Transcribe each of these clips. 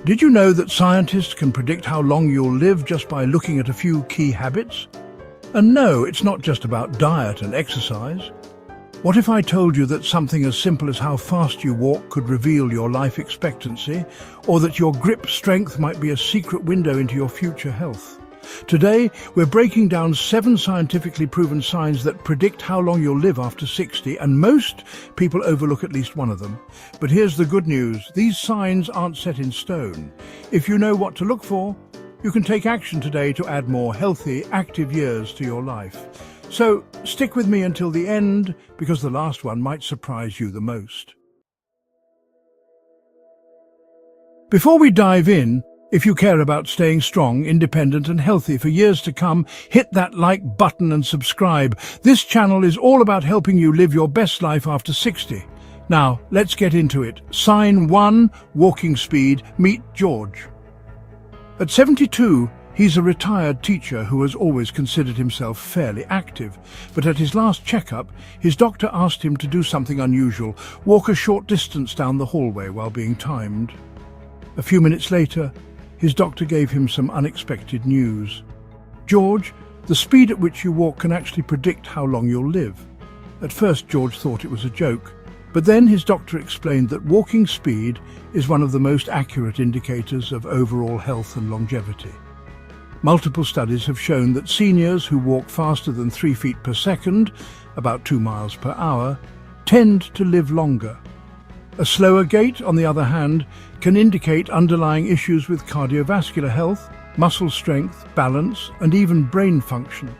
Did you know that scientists can predict how long you'll live just by looking at a few key habits? And no, it's not just about diet and exercise. What if I told you that something as simple as how fast you walk could reveal your life expectancy, or that your grip strength might be a secret window into your future health? Today, we're breaking down 7 scientifically proven signs that predict how long you'll live after 60, and most people overlook at least one of them. But here's the good news. These signs aren't set in stone. If you know what to look for, you can take action today to add more healthy, active years to your life. So stick with me until the end, because the last one might surprise you the most. Before we dive in, if you care about staying strong, independent and healthy for years to come, hit that like button and subscribe. This channel is all about helping you live your best life after 60. Now, let's get into it. Sign 1, walking speed. Meet George. At 72, he's a retired teacher who has always considered himself fairly active. But at his last checkup, his doctor asked him to do something unusual, walk a short distance down the hallway while being timed. A few minutes later, his doctor gave him some unexpected news. George, the speed at which you walk can actually predict how long you'll live. At first, George thought it was a joke, but then his doctor explained that walking speed is one of the most accurate indicators of overall health and longevity. Multiple studies have shown that seniors who walk faster than 3 feet per second, about 2 miles per hour, tend to live longer. A slower gait, on the other hand, can indicate underlying issues with cardiovascular health, muscle strength, balance, and even brain function.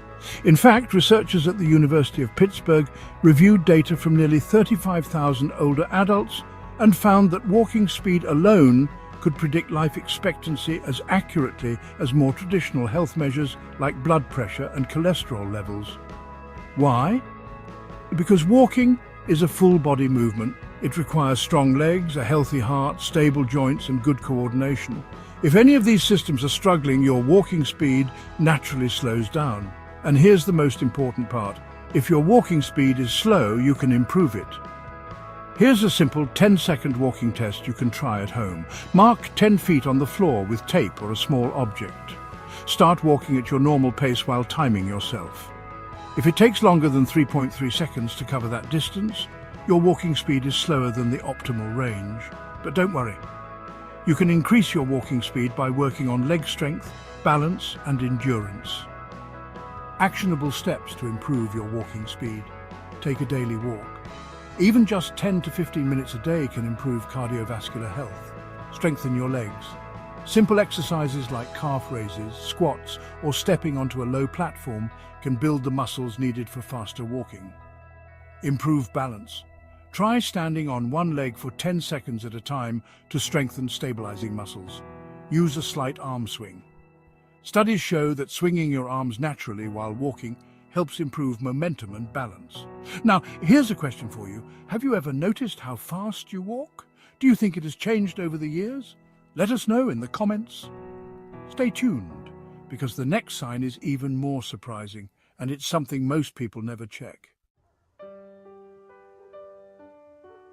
In fact, researchers at the University of Pittsburgh reviewed data from nearly 35,000 older adults and found that walking speed alone could predict life expectancy as accurately as more traditional health measures like blood pressure and cholesterol levels. Why? Because walking is a full-body movement. It requires strong legs, a healthy heart, stable joints, and good coordination. If any of these systems are struggling, your walking speed naturally slows down. And here's the most important part. If your walking speed is slow, you can improve it. Here's a simple 10-second walking test you can try at home. Mark 10 feet on the floor with tape or a small object. Start walking at your normal pace while timing yourself. If it takes longer than 3.3 seconds to cover that distance, your walking speed is slower than the optimal range. But don't worry. You can increase your walking speed by working on leg strength, balance, and endurance. Actionable steps to improve your walking speed. Take a daily walk. Even just 10 to 15 minutes a day can improve cardiovascular health. Strengthen your legs. Simple exercises like calf raises, squats, or stepping onto a low platform can build the muscles needed for faster walking. Improve balance. Try standing on one leg for 10 seconds at a time to strengthen stabilizing muscles. Use a slight arm swing. Studies show that swinging your arms naturally while walking helps improve momentum and balance. Now, here's a question for you. Have you ever noticed how fast you walk? Do you think it has changed over the years? Let us know in the comments. Stay tuned, because the next sign is even more surprising, and it's something most people never check.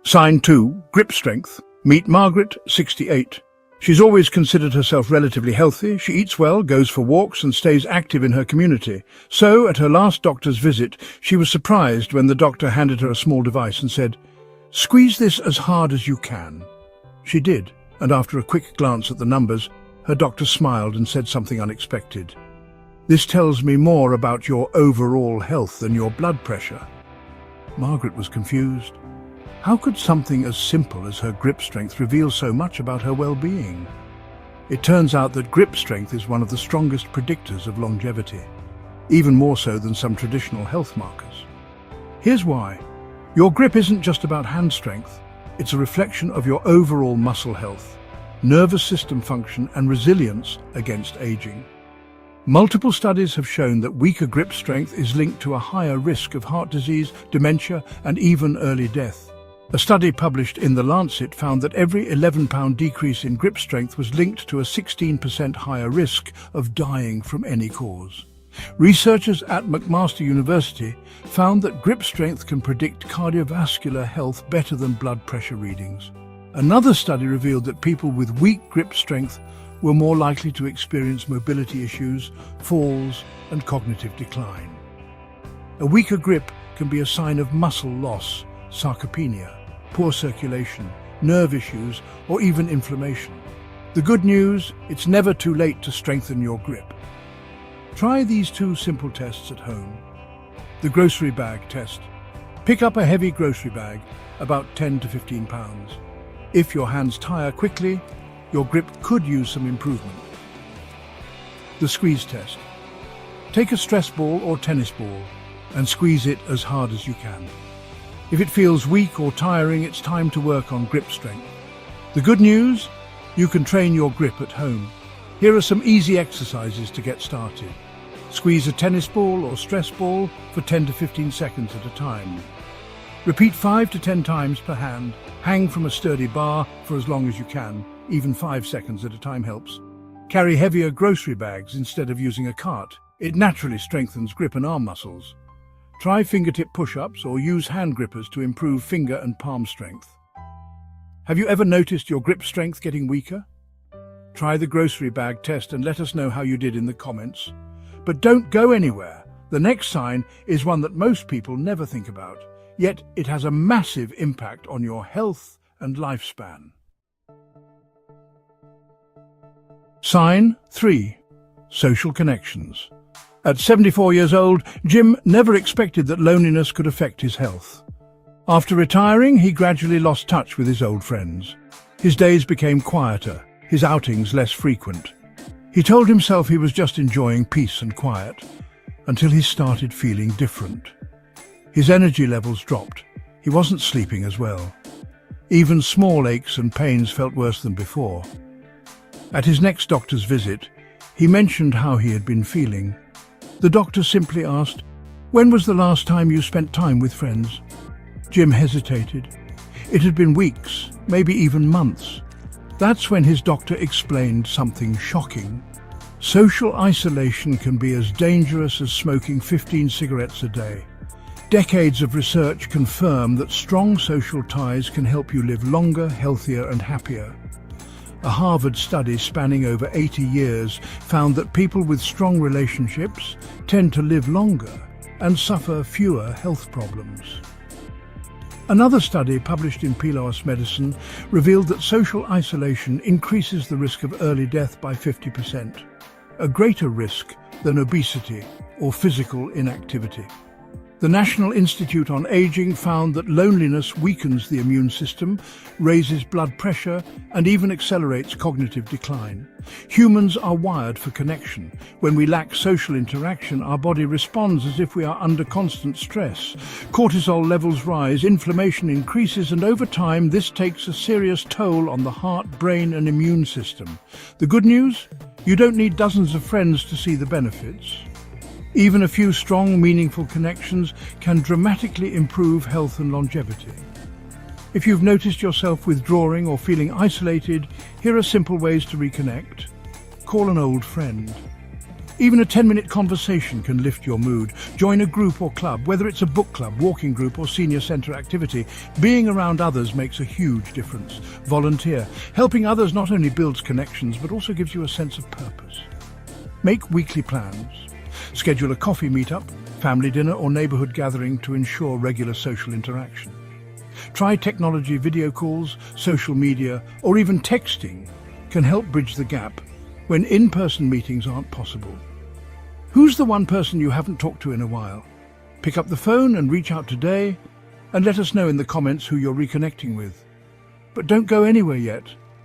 Sign 2, grip strength. Meet Margaret, 68. She's always considered herself relatively healthy. She eats well, goes for walks, and stays active in her community. So, at her last doctor's visit, she was surprised when the doctor handed her a small device and said, "Squeeze this as hard as you can." She did, and after a quick glance at the numbers, her doctor smiled and said something unexpected. "This tells me more about your overall health than your blood pressure." Margaret was confused. How could something as simple as her grip strength reveal so much about her well-being? It turns out that grip strength is one of the strongest predictors of longevity, even more so than some traditional health markers. Here's why. Your grip isn't just about hand strength. It's a reflection of your overall muscle health, nervous system function, and resilience against aging. Multiple studies have shown that weaker grip strength is linked to a higher risk of heart disease, dementia, and even early death. A study published in The Lancet found that every 11-pound decrease in grip strength was linked to a 16% higher risk of dying from any cause. Researchers at McMaster University found that grip strength can predict cardiovascular health better than blood pressure readings. Another study revealed that people with weak grip strength were more likely to experience mobility issues, falls, and cognitive decline. A weaker grip can be a sign of muscle loss, sarcopenia, poor circulation, nerve issues, or even inflammation. The good news, it's never too late to strengthen your grip. Try these 2 simple tests at home. The grocery bag test. Pick up a heavy grocery bag, about 10 to 15 pounds. If your hands tire quickly, your grip could use some improvement. The squeeze test. Take a stress ball or tennis ball and squeeze it as hard as you can. If it feels weak or tiring, it's time to work on grip strength. The good news? You can train your grip at home. Here are some easy exercises to get started. Squeeze a tennis ball or stress ball for 10 to 15 seconds at a time. Repeat 5 to 10 times per hand. Hang from a sturdy bar for as long as you can. Even 5 seconds at a time helps. Carry heavier grocery bags instead of using a cart. It naturally strengthens grip and arm muscles. Try fingertip push-ups or use hand grippers to improve finger and palm strength. Have you ever noticed your grip strength getting weaker? Try the grocery bag test and let us know how you did in the comments. But don't go anywhere. The next sign is one that most people never think about, yet it has a massive impact on your health and lifespan. Sign 3. Social connections. At 74 years old, Jim never expected that loneliness could affect his health. After retiring, he gradually lost touch with his old friends. His days became quieter, his outings less frequent. He told himself he was just enjoying peace and quiet, until he started feeling different. His energy levels dropped. He wasn't sleeping as well. Even small aches and pains felt worse than before. At his next doctor's visit, he mentioned how he had been feeling. The doctor simply asked, "When was the last time you spent time with friends?" Jim hesitated. It had been weeks, maybe even months. That's when his doctor explained something shocking. Social isolation can be as dangerous as smoking 15 cigarettes a day. Decades of research confirm that strong social ties can help you live longer, healthier and happier. A Harvard study spanning over 80 years found that people with strong relationships tend to live longer and suffer fewer health problems. Another study published in PLOS Medicine revealed that social isolation increases the risk of early death by 50%, a greater risk than obesity or physical inactivity. The National Institute on Aging found that loneliness weakens the immune system, raises blood pressure, and even accelerates cognitive decline. Humans are wired for connection. When we lack social interaction, our body responds as if we are under constant stress. Cortisol levels rise, inflammation increases, and over time, this takes a serious toll on the heart, brain, and immune system. The good news? You don't need dozens of friends to see the benefits. Even a few strong, meaningful connections can dramatically improve health and longevity. If you've noticed yourself withdrawing or feeling isolated, here are simple ways to reconnect. Call an old friend. Even a 10-minute conversation can lift your mood. Join a group or club, whether it's a book club, walking group or senior centre activity. Being around others makes a huge difference. Volunteer. Helping others not only builds connections, but also gives you a sense of purpose. Make weekly plans. Schedule a coffee meetup, family dinner or neighbourhood gathering to ensure regular social interaction. Try technology, video calls, social media, or even texting can help bridge the gap when in-person meetings aren't possible. Who's the one person you haven't talked to in a while? Pick up the phone and reach out today, and let us know in the comments who you're reconnecting with. But don't go anywhere yet.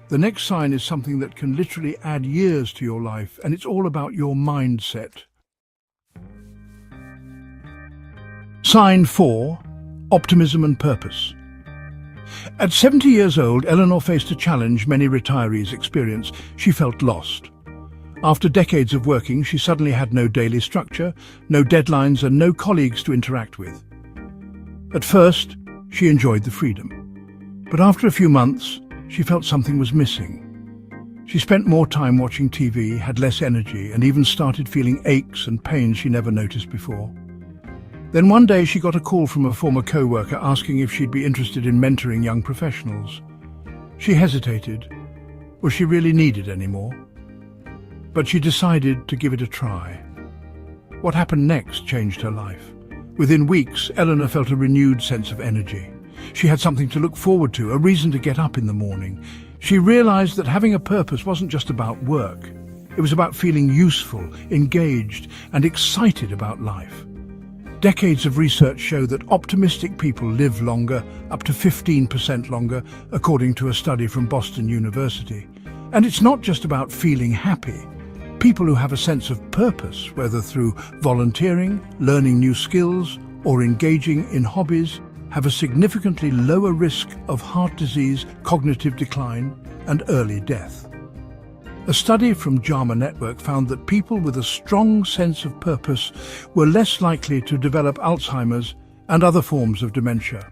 The next sign is something that can literally add years to your life, and it's all about your mindset. Sign 4. Optimism and purpose. At 70 years old, Eleanor faced a challenge many retirees experience. She felt lost. After decades of working, she suddenly had no daily structure, no deadlines, and no colleagues to interact with. At first, she enjoyed the freedom. But after a few months, she felt something was missing. She spent more time watching TV, had less energy, and even started feeling aches and pains she never noticed before. Then one day she got a call from a former co-worker asking if she'd be interested in mentoring young professionals. She hesitated. Was she really needed anymore? But she decided to give it a try. What happened next changed her life. Within weeks, Eleanor felt a renewed sense of energy. She had something to look forward to, a reason to get up in the morning. She realized that having a purpose wasn't just about work. It was about feeling useful, engaged, and excited about life. Decades of research show that optimistic people live longer, up to 15% longer, according to a study from Boston University. And it's not just about feeling happy. People who have a sense of purpose, whether through volunteering, learning new skills, or engaging in hobbies, have a significantly lower risk of heart disease, cognitive decline, and early death. A study from JAMA Network found that people with a strong sense of purpose were less likely to develop Alzheimer's and other forms of dementia.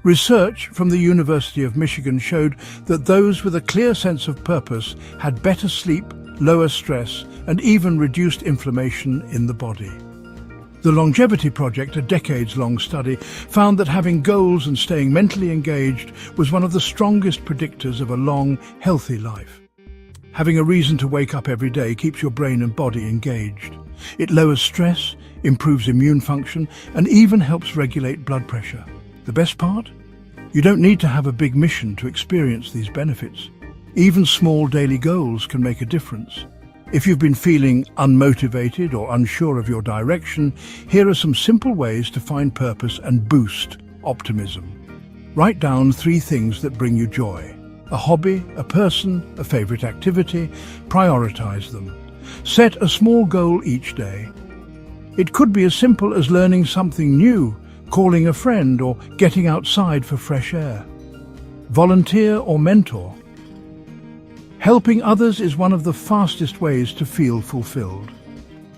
Research from the University of Michigan showed that those with a clear sense of purpose had better sleep, lower stress, and even reduced inflammation in the body. The Longevity Project, a decades-long study, found that having goals and staying mentally engaged was one of the strongest predictors of a long, healthy life. Having a reason to wake up every day keeps your brain and body engaged. It lowers stress, improves immune function, and even helps regulate blood pressure. The best part? You don't need to have a big mission to experience these benefits. Even small daily goals can make a difference. If you've been feeling unmotivated or unsure of your direction, here are some simple ways to find purpose and boost optimism. Write down 3 things that bring you joy. A hobby, a person, a favorite activity. Prioritize them. Set a small goal each day. It could be as simple as learning something new, calling a friend, or getting outside for fresh air. Volunteer or mentor. Helping others is one of the fastest ways to feel fulfilled.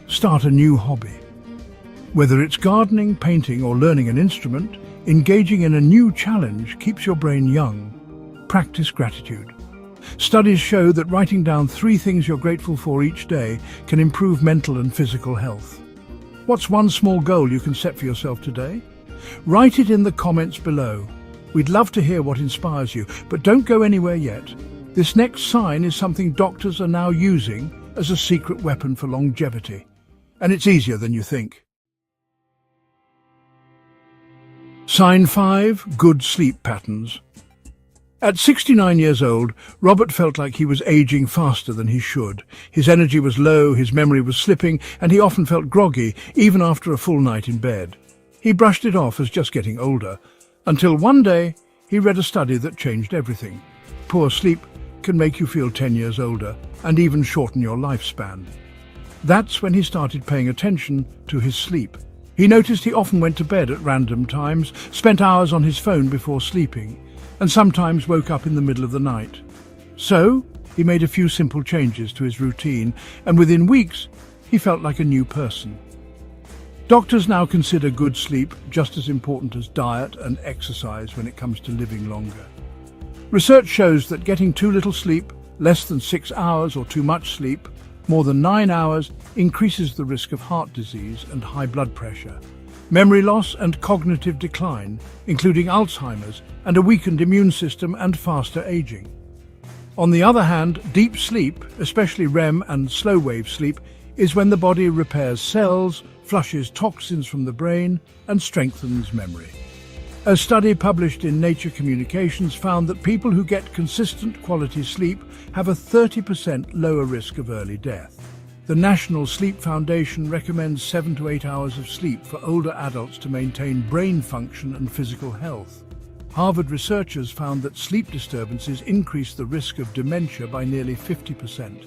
Start a new hobby. Whether it's gardening, painting, or learning an instrument, engaging in a new challenge keeps your brain young. Practice gratitude. Studies show that writing down 3 things you're grateful for each day can improve mental and physical health. What's one small goal you can set for yourself today? Write it in the comments below. We'd love to hear what inspires you, but don't go anywhere yet. This next sign is something doctors are now using as a secret weapon for longevity. And it's easier than you think. Sign 5. Good sleep patterns. At 69 years old, Robert felt like he was aging faster than he should. His energy was low, his memory was slipping, and he often felt groggy, even after a full night in bed. He brushed it off as just getting older, until one day he read a study that changed everything. Poor sleep can make you feel 10 years older and even shorten your lifespan. That's when he started paying attention to his sleep. He noticed he often went to bed at random times, spent hours on his phone before sleeping, and sometimes woke up in the middle of the night. So, he made a few simple changes to his routine, and within weeks, he felt like a new person. Doctors now consider good sleep just as important as diet and exercise when it comes to living longer. Research shows that getting too little sleep, less than 6 hours, or too much sleep, more than 9 hours, increases the risk of heart disease and high blood pressure, memory loss and cognitive decline, including Alzheimer's, and a weakened immune system and faster aging. On the other hand, deep sleep, especially REM and slow-wave sleep, is when the body repairs cells, flushes toxins from the brain, and strengthens memory. A study published in Nature Communications found that people who get consistent quality sleep have a 30% lower risk of early death. The National Sleep Foundation recommends 7 to 8 hours of sleep for older adults to maintain brain function and physical health. Harvard researchers found that sleep disturbances increase the risk of dementia by nearly 50%.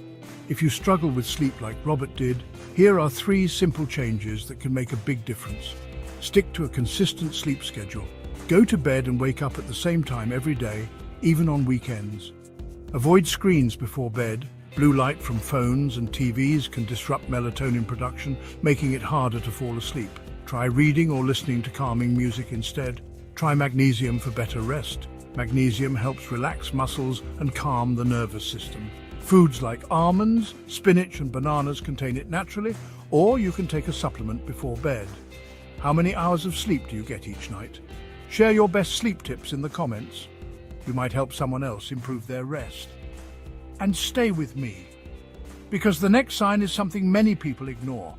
If you struggle with sleep like Robert did, here are 3 simple changes that can make a big difference. Stick to a consistent sleep schedule. Go to bed and wake up at the same time every day, even on weekends. Avoid screens before bed. Blue light from phones and TVs can disrupt melatonin production, making it harder to fall asleep. Try reading or listening to calming music instead. Try magnesium for better rest. Magnesium helps relax muscles and calm the nervous system. Foods like almonds, spinach and bananas contain it naturally, or you can take a supplement before bed. How many hours of sleep do you get each night? Share your best sleep tips in the comments. You might help someone else improve their rest. And stay with me, because the next sign is something many people ignore,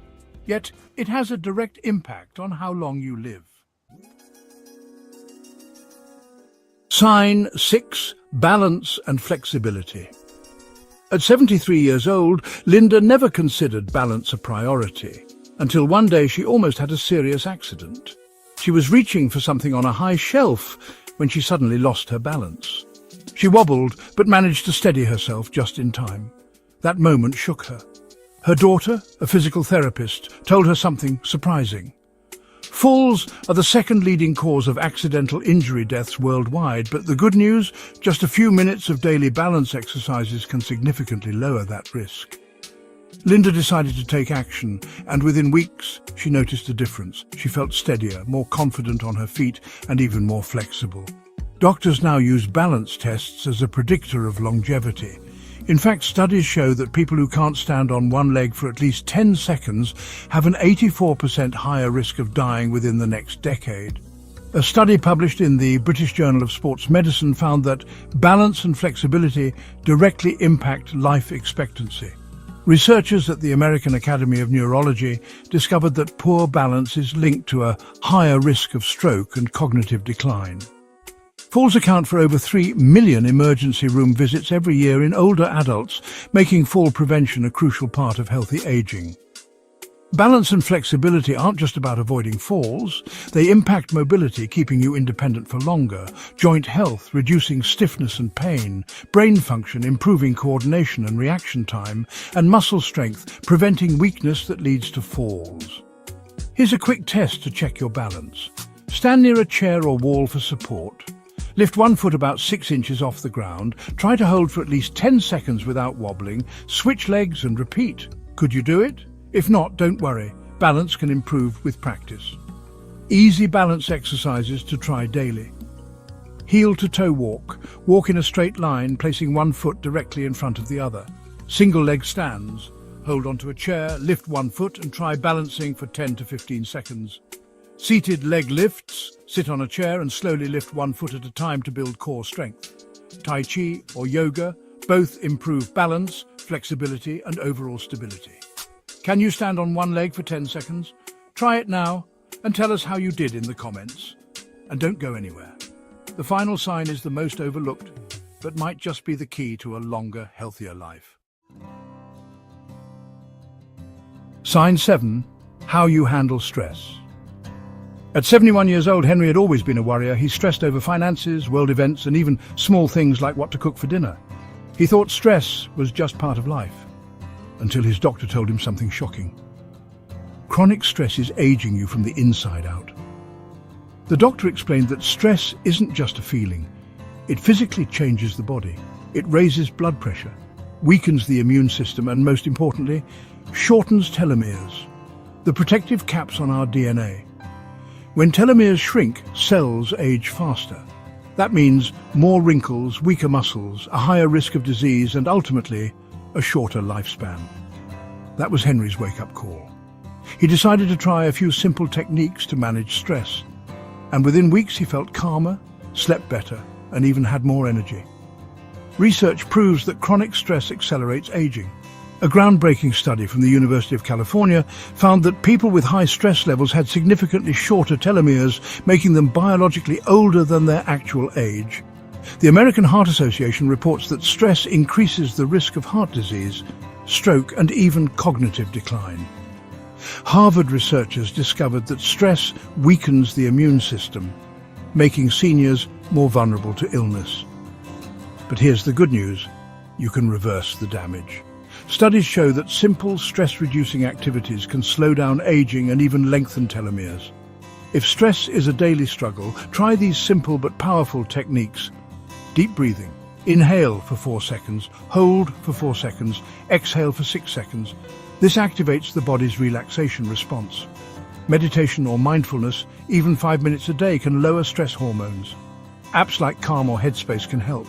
yet it has a direct impact on how long you live. Sign 6. Balance and flexibility. At 73 years old, Linda never considered balance a priority, until one day she almost had a serious accident. She was reaching for something on a high shelf when she suddenly lost her balance. She wobbled, but managed to steady herself just in time. That moment shook her. Her daughter, a physical therapist, told her something surprising. Falls are the second leading cause of accidental injury deaths worldwide, but the good news, just a few minutes of daily balance exercises can significantly lower that risk. Linda decided to take action, and within weeks, she noticed a difference. She felt steadier, more confident on her feet, and even more flexible. Doctors now use balance tests as a predictor of longevity. In fact, studies show that people who can't stand on one leg for at least 10 seconds have an 84% higher risk of dying within the next decade. A study published in the British Journal of Sports Medicine found that balance and flexibility directly impact life expectancy. Researchers at the American Academy of Neurology discovered that poor balance is linked to a higher risk of stroke and cognitive decline. Falls account for over 3 million emergency room visits every year in older adults, making fall prevention a crucial part of healthy aging. Balance and flexibility aren't just about avoiding falls. They impact mobility, keeping you independent for longer, joint health, reducing stiffness and pain, brain function, improving coordination and reaction time, and muscle strength, preventing weakness that leads to falls. Here's a quick test to check your balance. Stand near a chair or wall for support. Lift one foot about 6 inches off the ground. Try to hold for at least 10 seconds without wobbling. Switch legs and repeat. Could you do it? If not, don't worry. Balance can improve with practice. Easy balance exercises to try daily. Heel to toe walk. Walk in a straight line, placing one foot directly in front of the other. Single leg stands. Hold onto a chair, lift one foot and try balancing for 10 to 15 seconds. Seated leg lifts. Sit on a chair and slowly lift one foot at a time to build core strength. Tai Chi or yoga both improve balance, flexibility and overall stability. Can you stand on one leg for 10 seconds? Try it now and tell us how you did in the comments. And don't go anywhere. The final sign is the most overlooked, but might just be the key to a longer, healthier life. Sign 7. How you handle stress. At 71 years old, Henry had always been a worrier. He stressed over finances, world events, and even small things like what to cook for dinner. He thought stress was just part of life, until his doctor told him something shocking. Chronic stress is aging you from the inside out. The doctor explained that stress isn't just a feeling. It physically changes the body. It raises blood pressure, weakens the immune system, and most importantly, shortens telomeres, the protective caps on our DNA. When telomeres shrink, cells age faster. That means more wrinkles, weaker muscles, a higher risk of disease, and ultimately, a shorter lifespan. That was Henry's wake-up call. He decided to try a few simple techniques to manage stress, and within weeks he felt calmer, slept better, and even had more energy. Research proves that chronic stress accelerates aging. A groundbreaking study from the University of California found that people with high stress levels had significantly shorter telomeres, making them biologically older than their actual age. The American Heart Association reports that stress increases the risk of heart disease, stroke, and even cognitive decline. Harvard researchers discovered that stress weakens the immune system, making seniors more vulnerable to illness. But here's the good news: you can reverse the damage. Studies show that simple stress-reducing activities can slow down aging and even lengthen telomeres. If stress is a daily struggle, try these simple but powerful techniques. Deep breathing. Inhale for 4 seconds, hold for 4 seconds, exhale for 6 seconds. This activates the body's relaxation response. Meditation or mindfulness, even 5 minutes a day, can lower stress hormones. Apps like Calm or Headspace can help.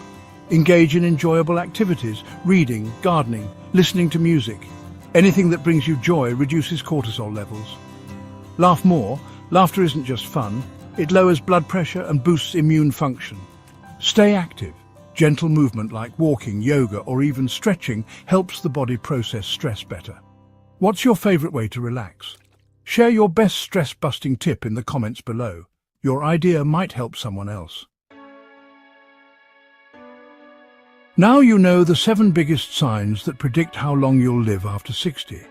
Engage in enjoyable activities, reading, gardening, listening to music. Anything that brings you joy reduces cortisol levels. Laugh more. Laughter isn't just fun. It lowers blood pressure and boosts immune function. Stay active. Gentle movement like walking, yoga, or even stretching helps the body process stress better. What's your favorite way to relax? Share your best stress-busting tip in the comments below. Your idea might help someone else. Now you know the 7 biggest signs that predict how long you'll live after 60.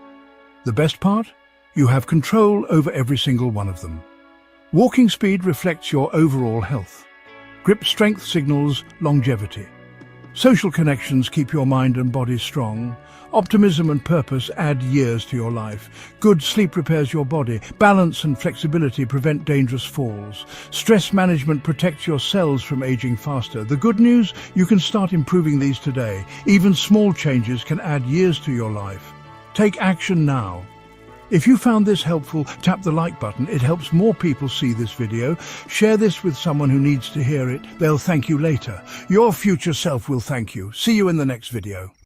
The best part? You have control over every single one of them. Walking speed reflects your overall health. Grip strength signals longevity. Social connections keep your mind and body strong. Optimism and purpose add years to your life. Good sleep repairs your body. Balance and flexibility prevent dangerous falls. Stress management protects your cells from aging faster. The good news? You can start improving these today. Even small changes can add years to your life. Take action now. If you found this helpful, tap the like button. It helps more people see this video. Share this with someone who needs to hear it. They'll thank you later. Your future self will thank you. See you in the next video.